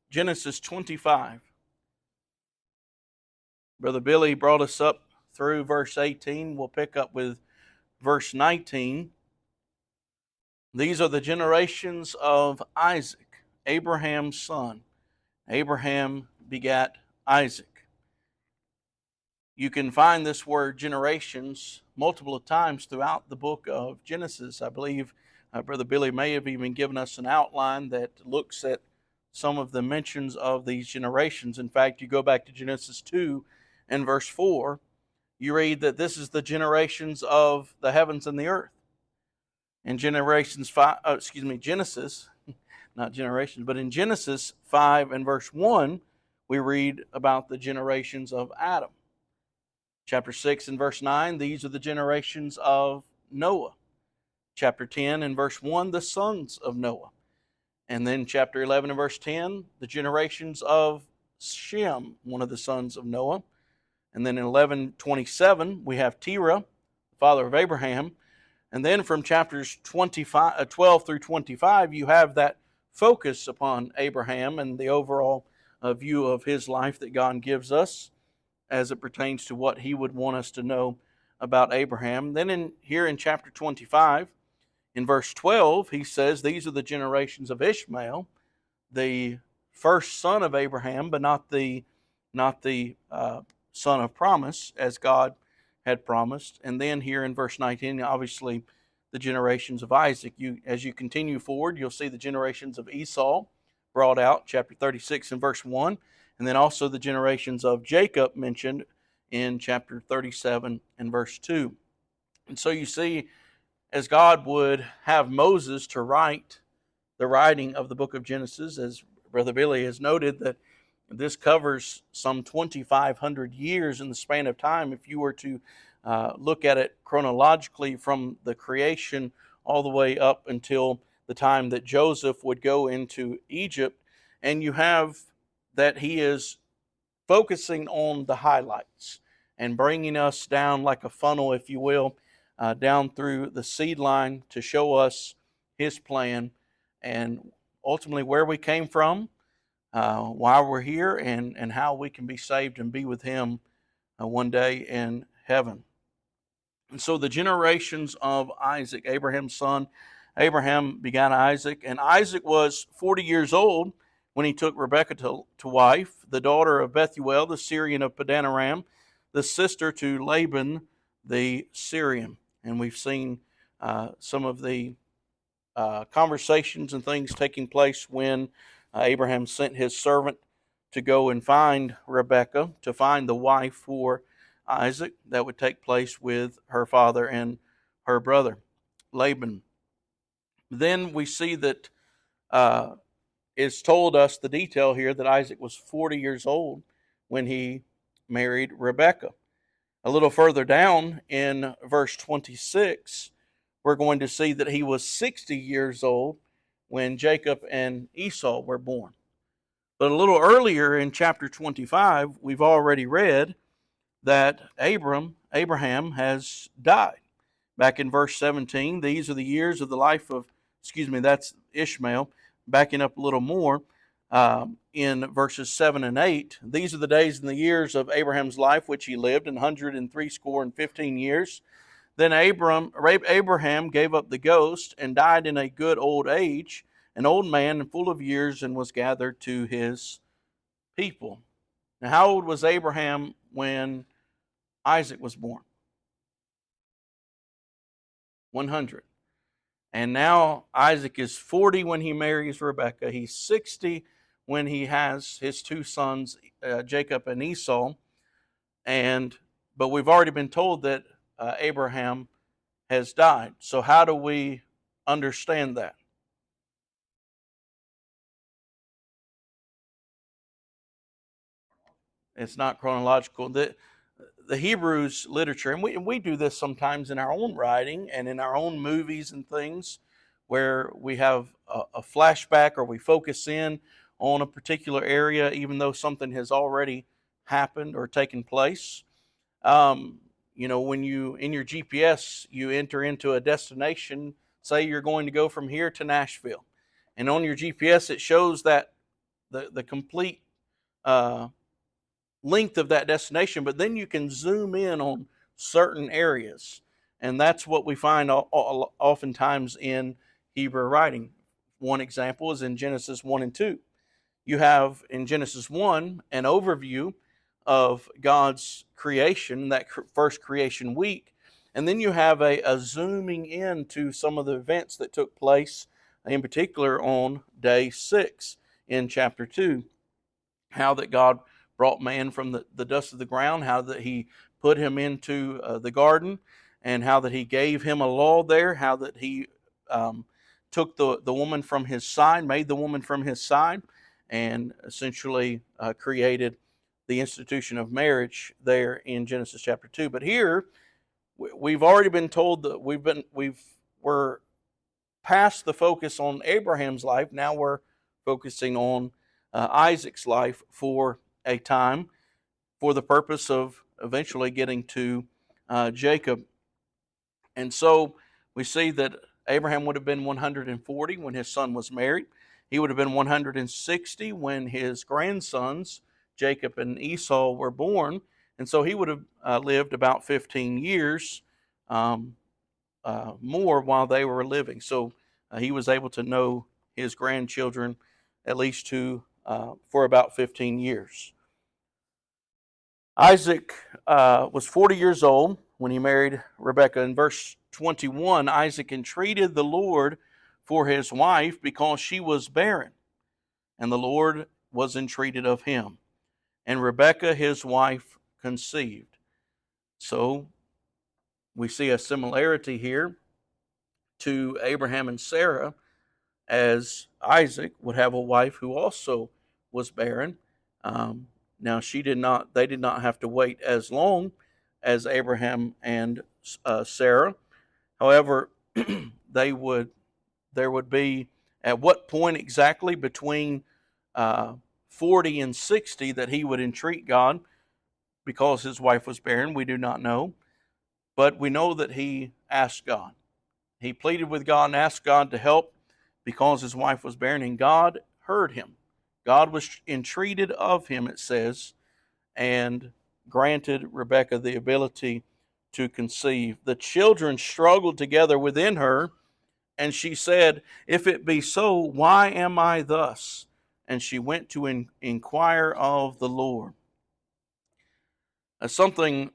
Genesis 25. Brother Billy brought us up through verse 18. We'll pick up with verse 19. These are the generations of Isaac, Abraham's son. Abraham begat Isaac. You can find this word generations multiple times throughout the book of Genesis. I believe Brother Billy may have even given us an outline that looks at some of the mentions of these generations. In fact, you go back to Genesis 2 and verse 4, you read that this is the generations of the heavens and the earth. In Genesis, not generations, but in Genesis 5 and verse 1, we read about the generations of Adam. Chapter 6 and verse 9, these are the generations of Noah. Chapter 10 and verse 1, the sons of Noah. And then chapter 11 and verse 10, the generations of Shem, one of the sons of Noah. And then in 11:27, we have Terah, the father of Abraham. And then from chapters 12 through 25, you have that focus upon Abraham and the overall view of his life that God gives us as it pertains to what he would want us to know about Abraham. Then here in chapter 25, in verse 12, he says, these are the generations of Ishmael, the first son of Abraham, but not the son of promise, as God had promised. And then here in verse 19, obviously, the generations of Isaac. As you continue forward, you'll see the generations of Esau brought out, chapter 36 and verse 1, and then also the generations of Jacob mentioned in chapter 37 and verse 2. And so you see, as God would have Moses to write the writing of the book of Genesis, as Brother Billy has noted, that this covers some 2,500 years in the span of time. If you were to look at it chronologically from the creation all the way up until the time that Joseph would go into Egypt, and you have that he is focusing on the highlights and bringing us down like a funnel, if you will, down through the seed line to show us his plan and ultimately where we came from, why we're here, and how we can be saved and be with him one day in heaven. And so the generations of Isaac, Abraham's son, Abraham begat Isaac, and Isaac was 40 years old when he took Rebekah to wife, the daughter of Bethuel, the Syrian of Padanaram, the sister to Laban the Syrian. And we've seen some of the conversations and things taking place when Abraham sent his servant to go and find Rebekah, to find the wife for Isaac that would take place with her father and her brother, Laban. Then we see that it's told us the detail here that Isaac was 40 years old when he married Rebekah. A little further down in verse 26, we're going to see that he was 60 years old when Jacob and Esau were born. But a little earlier in chapter 25, we've already read that Abraham has died. Back in verse 17, these are the years of the life of, that's Ishmael. Backing up a little more, in verses 7 and 8, these are the days and the years of Abraham's life which he lived, 160 years. Then Abraham gave up the ghost and died in a good old age, an old man and full of years, and was gathered to his people. Now, how old was Abraham when Isaac was born? 100. And now Isaac is 40 when he marries Rebekah. He's 60 when he has his two sons, Jacob and Esau. But we've already been told that Abraham has died. So how do we understand that? It's not chronological. The Hebrews literature, and we do this sometimes in our own writing and in our own movies and things, where we have a flashback or we focus in on a particular area, even though something has already happened or taken place. When you, in your GPS, you enter into a destination, say you're going to go from here to Nashville. And on your GPS, it shows that the complete uh, length of that destination, but then you can zoom in on certain areas. And that's what we find oftentimes in Hebrew writing. One example is in Genesis 1 and 2. You have in Genesis 1 an overview of God's creation, that first creation week. And then you have a zooming in to some of the events that took place, in particular on day 6 in chapter 2. How that God brought man from the dust of the ground, how that he put him into the garden, and how that he gave him a law there, how that he um, took the woman from his side, made the woman from his side, and essentially created the institution of marriage there in Genesis chapter 2. But here we've already been told that we're past the focus on Abraham's life. Now we're focusing on Isaac's life for a time, for the purpose of eventually getting to Jacob. And so we see that Abraham would have been 140 when his son was married. He would have been 160 when his grandsons, Jacob and Esau, were born. And so he would have lived about 15 years um, more while they were living. So he was able to know his grandchildren at least for about 15 years. Isaac was 40 years old when he married Rebekah. In verse 21, Isaac entreated the Lord for his wife because she was barren, and the Lord was entreated of him. And Rebekah, his wife, conceived. So we see a similarity here to Abraham and Sarah, as Isaac would have a wife who also was barren. Now they did not have to wait as long as Abraham and Sarah. However, they would there would be, at what point exactly between 40 and 60 that he would entreat God because his wife was barren, we do not know. But we know that he asked God. He pleaded with God and asked God to help because his wife was barren, and God heard him. God was entreated of him, it says, and granted Rebekah the ability to conceive. The children struggled together within her, and she said, "If it be so, why am I thus?" And she went to inquire of the Lord. Something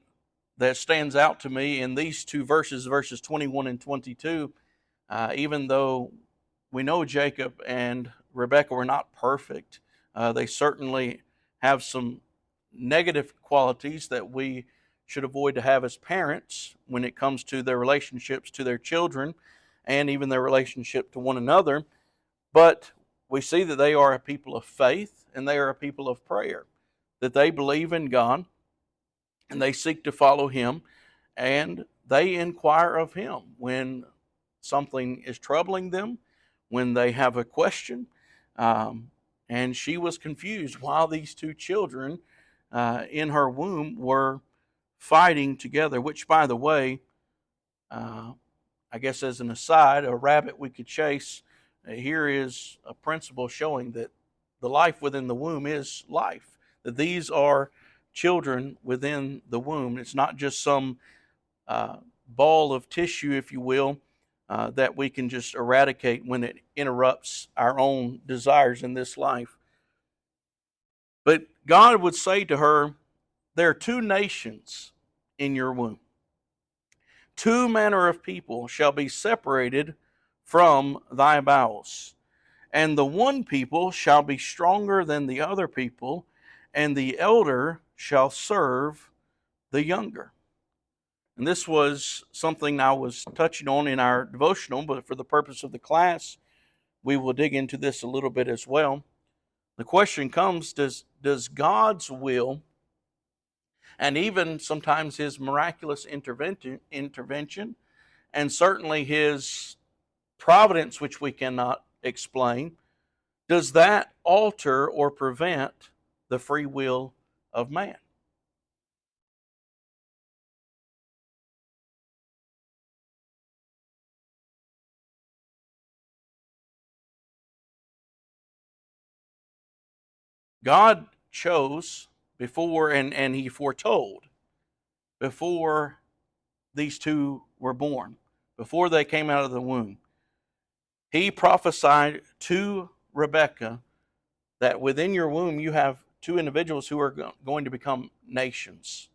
that stands out to me in these two verses, verses 21 and 22, even though we know Jacob and Rebekah were not perfect, they certainly have some negative qualities that we should avoid to have as parents when it comes to their relationships to their children and even their relationship to one another. But we see that they are a people of faith and they are a people of prayer, that they believe in God and they seek to follow Him, and they inquire of Him when something is troubling them, when they have a question. And she was confused while these two children in her womb were fighting together, which, by the way, uh, I guess as an aside, a rabbit we could chase. Here is a principle showing that the life within the womb is life, that these are children within the womb. It's not just some uh, ball of tissue, if you will, that we can just eradicate when it interrupts our own desires in this life. But God would say to her, there are two nations in your womb. Two manner of people shall be separated from thy bowels. And the one people shall be stronger than the other people, and the elder shall serve the younger. And this was something I was touching on in our devotional, but for the purpose of the class, we will dig into this a little bit as well. The question comes, does God's will and even sometimes his miraculous intervention and certainly his providence, which we cannot explain, does that alter or prevent the free will of man? God chose before, and he foretold before these two were born, before they came out of the womb. He prophesied to Rebekah that within your womb you have two individuals who are going to become nations.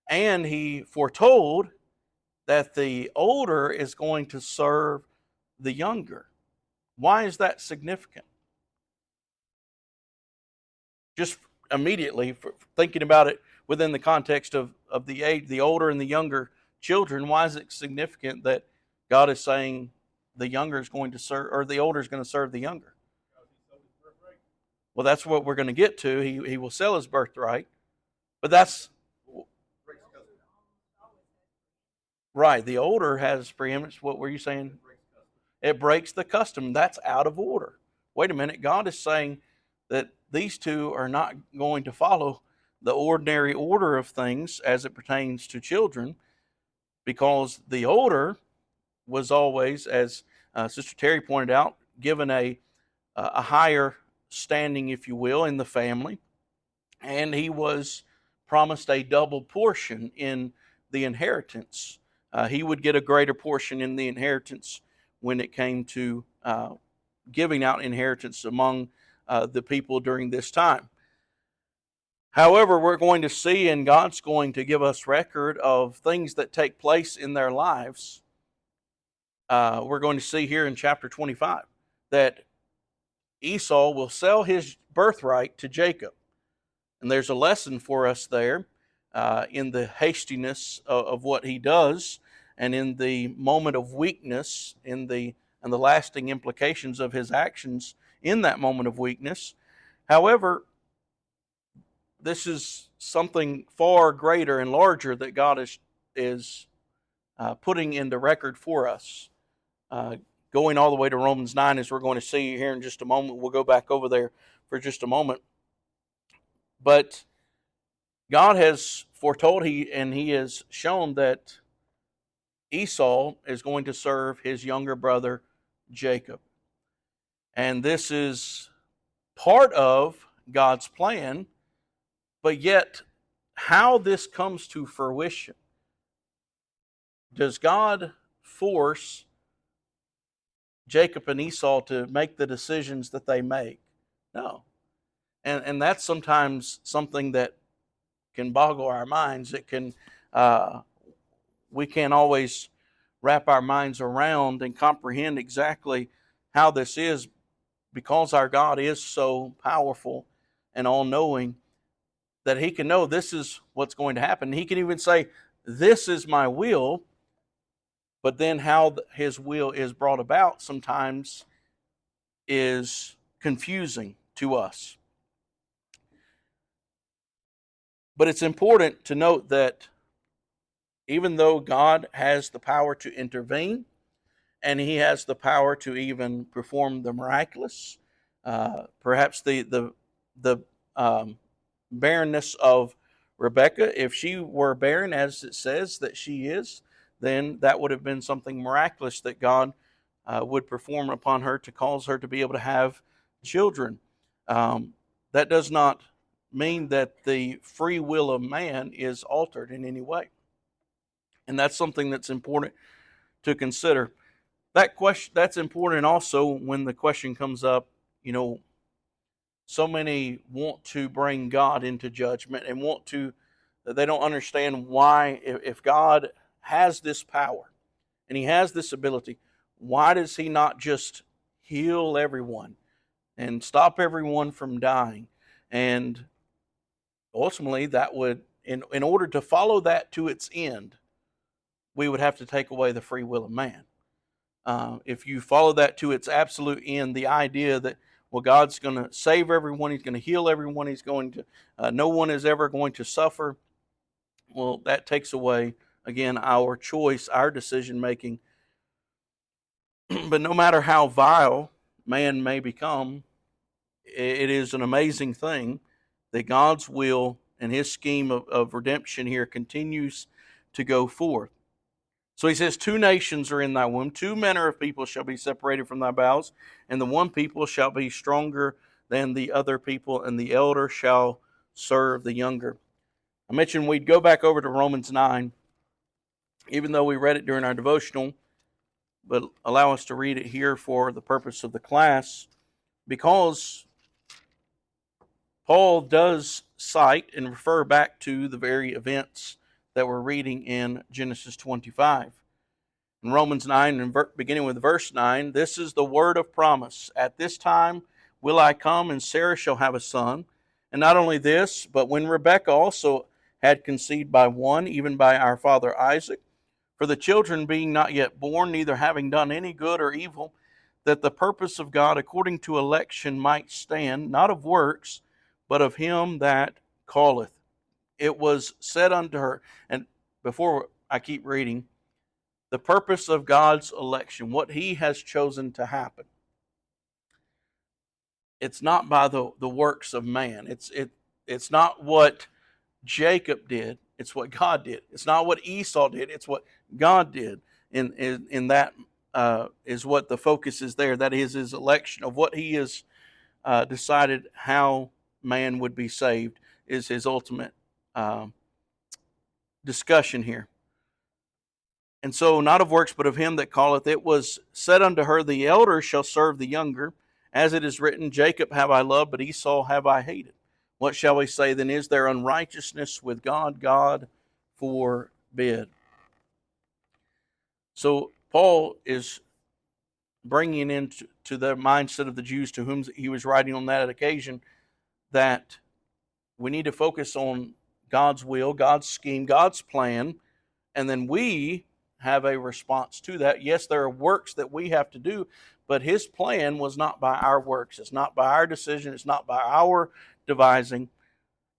And he foretold that the older is going to serve the younger. Why is that significant? Just immediately, thinking about it within the context of the age, the older and the younger children, why is it significant that God is saying the younger is going to serve, or the older is going to serve the younger? Well, that's what we're going to get to. He will sell his birthright, but that's right. The older has preeminence. What were you saying? It breaks the custom. That's out of order. Wait a minute. God is saying that these two are not going to follow the ordinary order of things as it pertains to children, because the older was always, as Sister Terry pointed out, given a higher standing, if you will, in the family, and he was promised a double portion in the inheritance. He would get a greater portion in the inheritance when it came to giving out inheritance among the people during this time. However, we're going to see, and God's going to give us record of things that take place in their lives. We're going to see here in chapter 25 that Esau will sell his birthright to Jacob. And there's a lesson for us there in the hastiness of what he does, and in the moment of weakness, and the lasting implications of his actions in that moment of weakness. However, this is something far greater and larger that God is putting into record for us. Going all the way to Romans 9, as we're going to see here in just a moment. We'll go back over there for just a moment. But God has foretold, and he has shown that Esau is going to serve his younger brother Jacob. And this is part of God's plan, but yet how this comes to fruition. Does God force Jacob and Esau to make the decisions that they make? No. And that's sometimes something that can boggle our minds. It can we can't always wrap our minds around and comprehend exactly how this is, because our God is so powerful and all-knowing that he can know this is what's going to happen. He can even say, this is my will, but then how his will is brought about sometimes is confusing to us. But it's important to note that even though God has the power to intervene, and he has the power to even perform the miraculous, perhaps the barrenness of Rebekah, if she were barren, as it says that she is, then that would have been something miraculous that God would perform upon her to cause her to be able to have children. That does not mean that the free will of man is altered in any way. And that's something that's important to consider. That's important also when the question comes up, so many want to bring God into judgment and they don't understand why, if God has this power and he has this ability, why does he not just heal everyone and stop everyone from dying? And ultimately, that would, in order to follow that to its end, we would have to take away the free will of man. If you follow that to its absolute end, the idea that, well, God's going to save everyone, he's going to heal everyone, he's going to, no one is ever going to suffer, well, that takes away, again, our choice, our decision making. But no matter how vile man may become, it is an amazing thing that God's will and his scheme of redemption here continues to go forth. So he says, 2 nations are in thy womb, 2 manner of people shall be separated from thy bowels, and the one people shall be stronger than the other people, and the elder shall serve the younger. I mentioned we'd go back over to Romans 9, even though we read it during our devotional, but allow us to read it here for the purpose of the class, because Paul does cite and refer back to the very events that we're reading in Genesis 25. In Romans 9, and beginning with verse 9, this is the word of promise. At this time will I come, and Sarah shall have a son. And not only this, but when Rebekah also had conceived by one, even by our father Isaac, for the children being not yet born, neither having done any good or evil, that the purpose of God according to election might stand, not of works, but of him that calleth. It was said unto her, and before I keep reading, the purpose of God's election, what he has chosen to happen. It's not by the works of man. It's not what Jacob did. It's what God did. It's not what Esau did. It's what God did. In that is what the focus is there. That is his election of what he has decided how man would be saved is his ultimate discussion here. And so, not of works, but of him that calleth. It was said unto her, the elder shall serve the younger. As it is written, Jacob have I loved, but Esau have I hated. What shall we say then? Is there unrighteousness with God? God forbid. So, Paul is bringing into the mindset of the Jews to whom he was writing on that occasion that we need to focus on God's will, God's scheme, God's plan, and then we have a response to that. Yes, there are works that we have to do, but his plan was not by our works. It's not by our decision. It's not by our devising.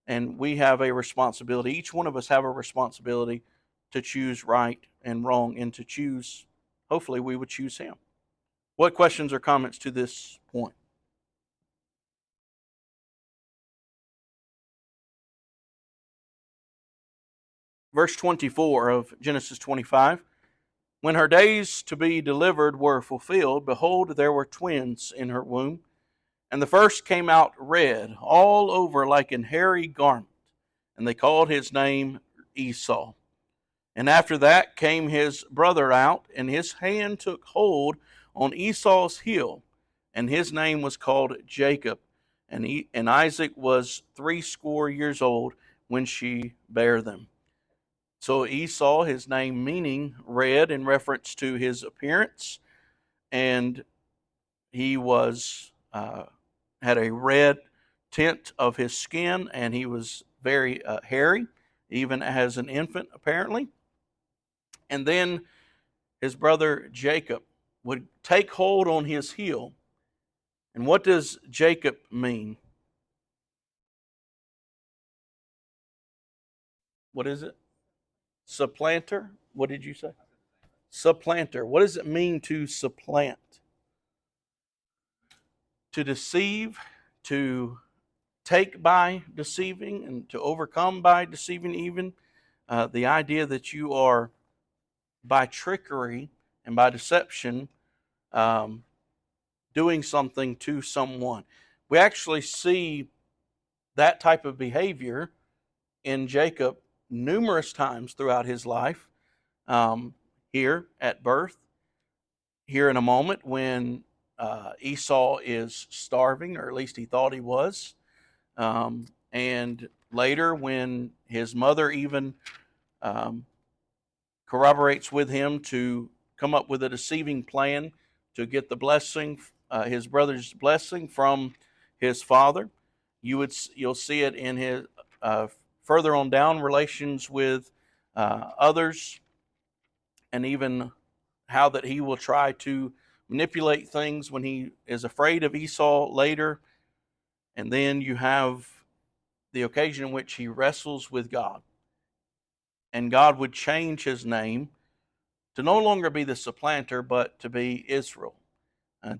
And we have a responsibility. Each one of us have a responsibility to choose right and wrong and to choose, hopefully we would choose him. What questions or comments to this point? Verse 24 of Genesis 25. When her days to be delivered were fulfilled, behold, there were twins in her womb. And the first came out red, all over like an hairy garment. And they called his name Esau. And after that came his brother out, and his hand took hold on Esau's heel. And his name was called Jacob. And Isaac was 80 years old when she bare them. So Esau, his name meaning red in reference to his appearance, and he was had a red tint of his skin, and he was very hairy, even as an infant apparently. And then his brother Jacob would take hold on his heel. And what does Jacob mean? What is it? Supplanter? What did you say? Supplanter. What does it mean to supplant? To deceive, to take by deceiving, and to overcome by deceiving even. The idea that you are, by trickery and by deception, doing something to someone. We actually see that type of behavior in Jacob numerous times throughout his life. Here at birth, here in a moment when Esau is starving, or at least he thought he was. And later when his mother even corroborates with him to come up with a deceiving plan to get the blessing, his brother's blessing from his father. You'll see it in his further on down relations with others, and even how that he will try to manipulate things when he is afraid of Esau later. And then you have the occasion in which he wrestles with God. And God would change his name to no longer be the supplanter, but to be Israel,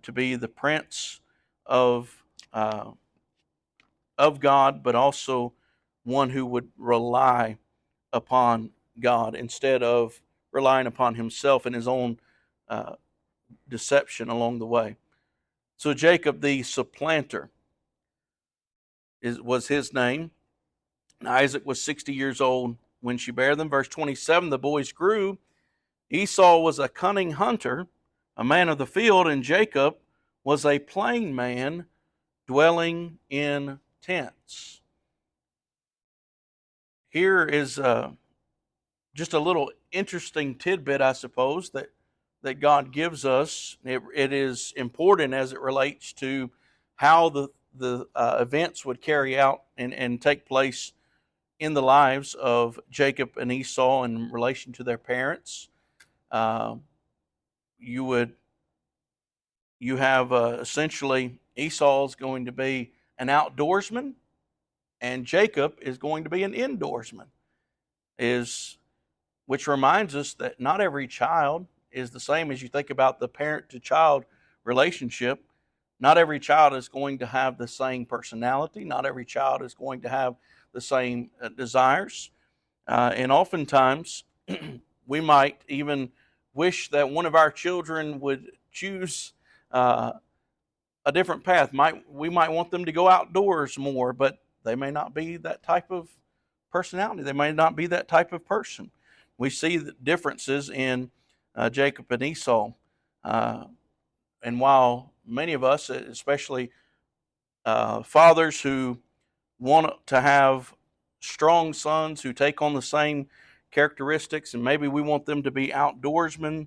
to be the prince of God, but also one who would rely upon God instead of relying upon himself and his own deception along the way. So Jacob, the supplanter. was his name. And Isaac was 60 years old when she bare them. Verse 27, the boys grew. Esau was a cunning hunter, a man of the field, and Jacob was a plain man dwelling in tents. Here is just a little interesting tidbit, I suppose, that God gives us. It is important as it relates to how the events would carry out and take place in the lives of Jacob and Esau in relation to their parents. Uh, you have essentially Esau is going to be an outdoorsman, and Jacob is going to be an indoorsman. Which reminds us that not every child is the same. As you think about the parent to child relationship, not every child is going to have the same personality. Not every child is going to have the same desires. And oftentimes, we might even wish that one of our children would choose a different path. We might want them to go outdoors more, but they may not be that type of personality. They may not be that type of person. We see the differences in Jacob and Esau. And while many of us, especially fathers who want to have strong sons who take on the same characteristics, and maybe we want them to be outdoorsmen,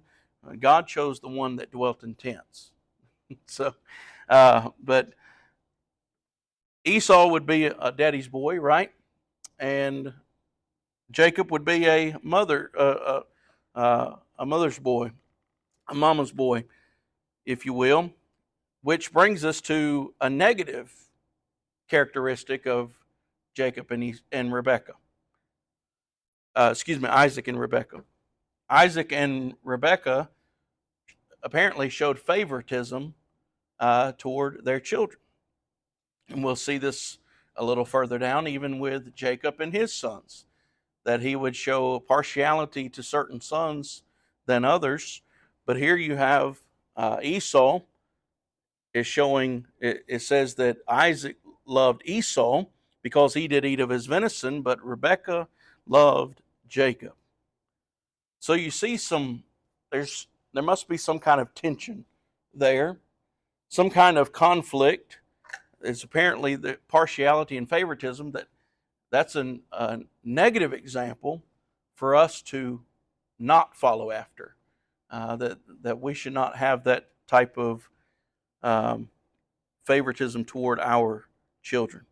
God chose the one that dwelt in tents. So, but Esau would be a daddy's boy, right? And Jacob would be a mother's boy, a mama's boy, if you will. Which brings us to a negative characteristic of Jacob and Rebekah. Isaac and Rebekah. Isaac and Rebekah apparently showed favoritism toward their children. And we'll see this a little further down, even with Jacob and his sons, that he would show partiality to certain sons than others. But here you have Esau is showing, it says that Isaac loved Esau because he did eat of his venison, but Rebekah loved Jacob. So you see there must be some kind of tension there, some kind of conflict. It's apparently the partiality and favoritism that's a negative example for us to not follow after. That we should not have that type of favoritism toward our children.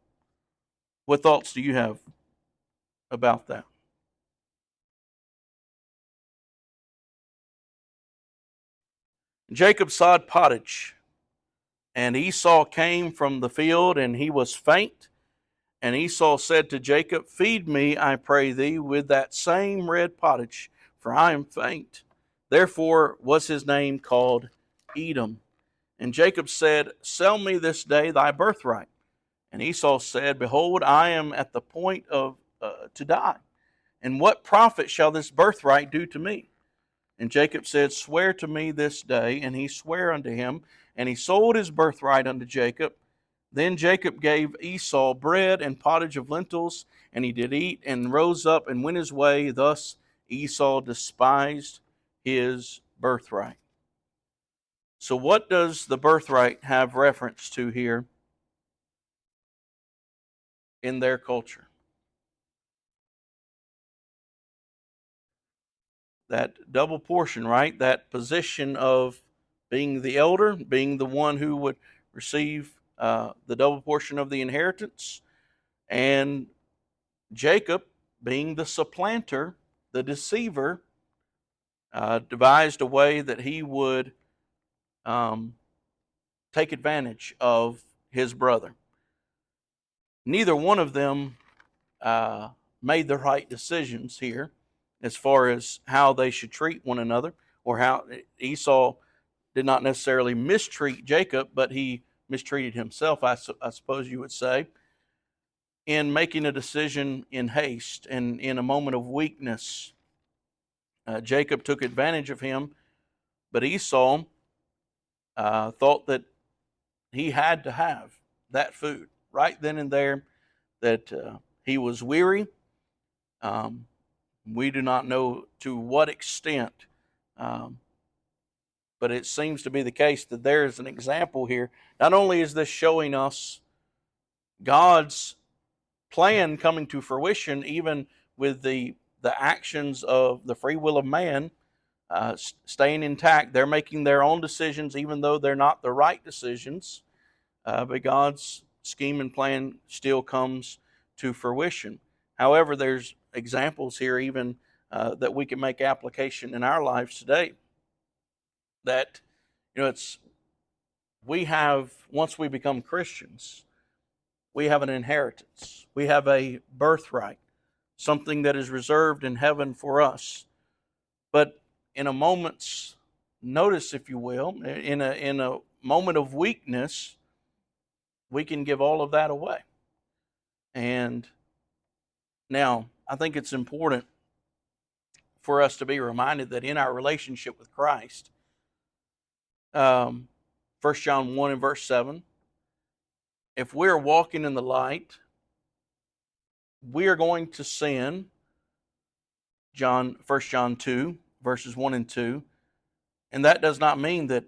What thoughts do you have about that? Jacob sod pottage, and Esau came from the field, and he was faint. And Esau said to Jacob, feed me, I pray thee, with that same red pottage, for I am faint. Therefore was his name called Edom. And Jacob said, sell me this day thy birthright. And Esau said, behold, I am at the point of to die. And what profit shall this birthright do to me? And Jacob said, swear to me this day. And he sware unto him, and he sold his birthright unto Jacob. Then Jacob gave Esau bread and pottage of lentils, and he did eat, and rose up and went his way. Thus Esau despised his birthright. So what does the birthright have reference to here in their culture? That double portion, right? That position of being the elder, being the one who would receive the double portion of the inheritance, and Jacob being the supplanter, the deceiver, devised a way that he would take advantage of his brother. Neither one of them made the right decisions here as far as how they should treat one another, or how Esau did not necessarily mistreat Jacob, but he mistreated himself, I suppose you would say, in making a decision in haste and in a moment of weakness. Jacob took advantage of him, but Esau thought that he had to have that food. right then and there that he was weary. Um, we do not know to what extent, um, but it seems to be the case that there is an example here. Not only is this showing us God's plan coming to fruition, even with the actions of the free will of man staying intact. They're making their own decisions, even though they're not the right decisions. But God's scheme and plan still comes to fruition. However, there's examples here even that we can make application in our lives today. That it's we have, once we become Christians, we have an inheritance. We have a birthright, something that is reserved in heaven for us. But in a moment's notice, if you will, in a moment of weakness, we can give all of that away. And now, I think it's important for us to be reminded that in our relationship with Christ, 1 John 1 and verse 7, if we're walking in the light, we are going to sin. 1 John 2, verses 1 and 2. And that does not mean that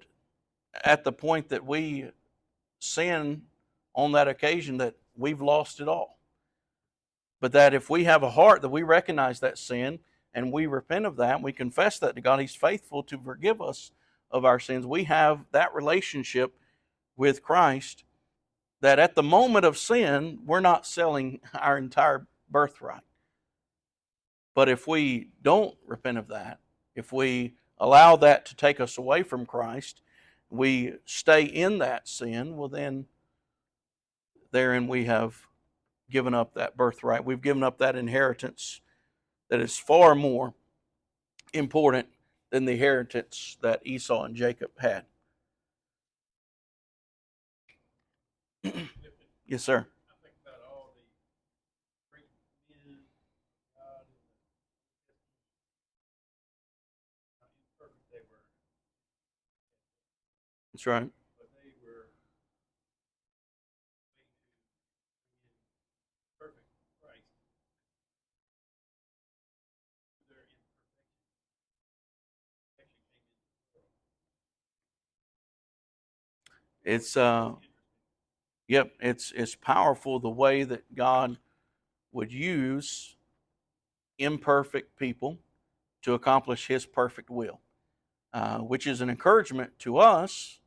at the point that we sin on that occasion that we've lost it all. But that if we have a heart that we recognize that sin and we repent of that and we confess that to God, He's faithful to forgive us of our sins. We have that relationship with Christ that at the moment of sin, we're not selling our entire birthright. But if we don't repent of that, if we allow that to take us away from Christ, we stay in that sin, well then, therein we have given up that birthright. We've given up that inheritance that is far more important than the inheritance that Esau and Jacob had. Yes, sir. I think about all the great men of God in the how imperfect they were. That's right. But they were made to be in perfect Christ. Their imperfection came into the world. It's yep, it's powerful the way that God would use imperfect people to accomplish His perfect will, which is an encouragement to us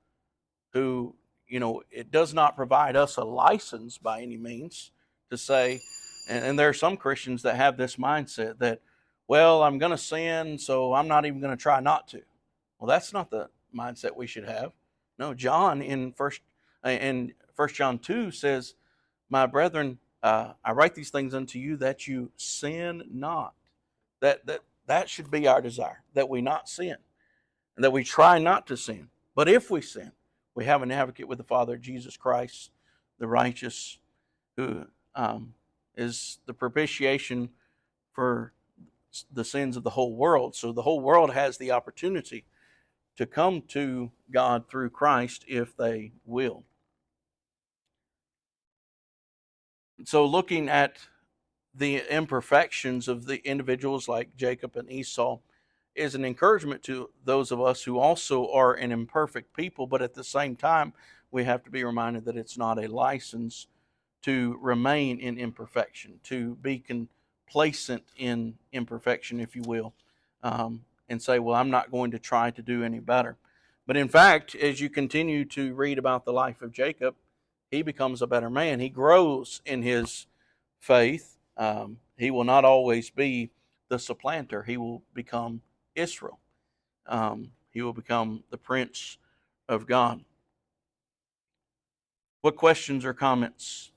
who, it does not provide us a license by any means to say, and there are some Christians that have this mindset that, well, I'm going to sin, so I'm not even going to try not to. Well, that's not the mindset we should have. No, John in First John 2 says, "My brethren, I write these things unto you that you sin not." That should be our desire, that we not sin, and that we try not to sin. But if we sin, we have an advocate with the Father, Jesus Christ, the righteous, who is the propitiation for the sins of the whole world. So the whole world has the opportunity to come to God through Christ if they will. So looking at the imperfections of the individuals like Jacob and Esau is an encouragement to those of us who also are an imperfect people, but at the same time, we have to be reminded that it's not a license to remain in imperfection, to be complacent in imperfection, if you will, and say, well, I'm not going to try to do any better. But in fact, as you continue to read about the life of Jacob, he becomes a better man. He grows in his faith. He will not always be the supplanter. He will become Israel. He will become the Prince of God. What questions or comments?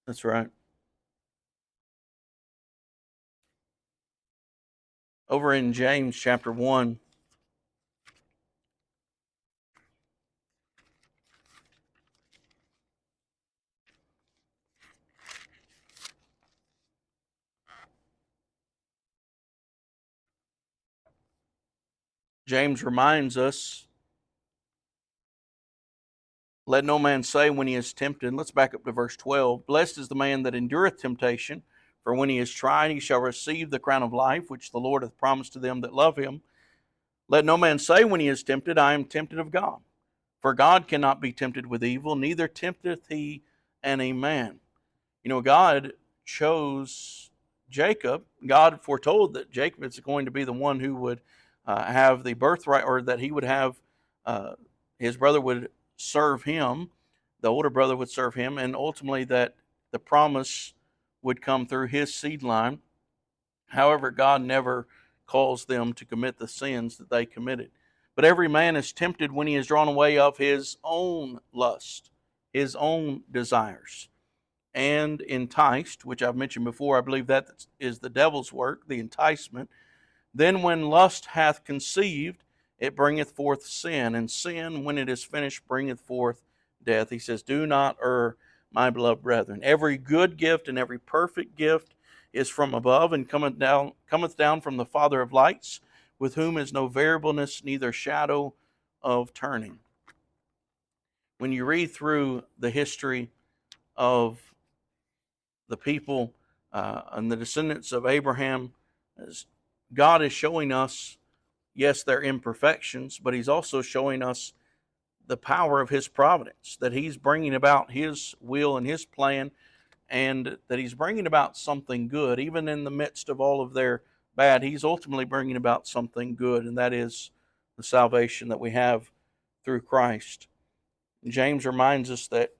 That's right. Over in James chapter 1, James reminds us, let no man say when he is tempted. Let's back up to verse 12. Blessed is the man that endureth temptation, for when he is tried, he shall receive the crown of life, which the Lord hath promised to them that love him. Let no man say when he is tempted, I am tempted of God. For God cannot be tempted with evil, neither tempteth he any man. God chose Jacob. God foretold that Jacob is going to be the one who would have the birthright, or that he would have, his brother would serve him, the older brother would serve him, and ultimately that the promise would come through his seed line. However, God never calls them to commit the sins that they committed. But every man is tempted when he is drawn away of his own lust, his own desires, and enticed, which I've mentioned before. I believe that is the devil's work, the enticement. Then when lust hath conceived, it bringeth forth sin, and sin, when it is finished, bringeth forth death. He says, do not err, my beloved brethren. Every good gift and every perfect gift is from above, and cometh down from the Father of lights, with whom is no variableness, neither shadow of turning. When you read through the history of the people and the descendants of Abraham, God is showing us, yes, their imperfections, but he's also showing us the power of his providence, that he's bringing about his will and his plan, and that he's bringing about something good. Even in the midst of all of their bad, he's ultimately bringing about something good, and that is the salvation that we have through Christ. James reminds us that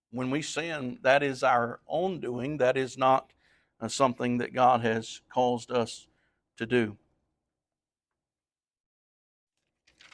when we sin, that is our own doing. That is not something that God has caused us to do.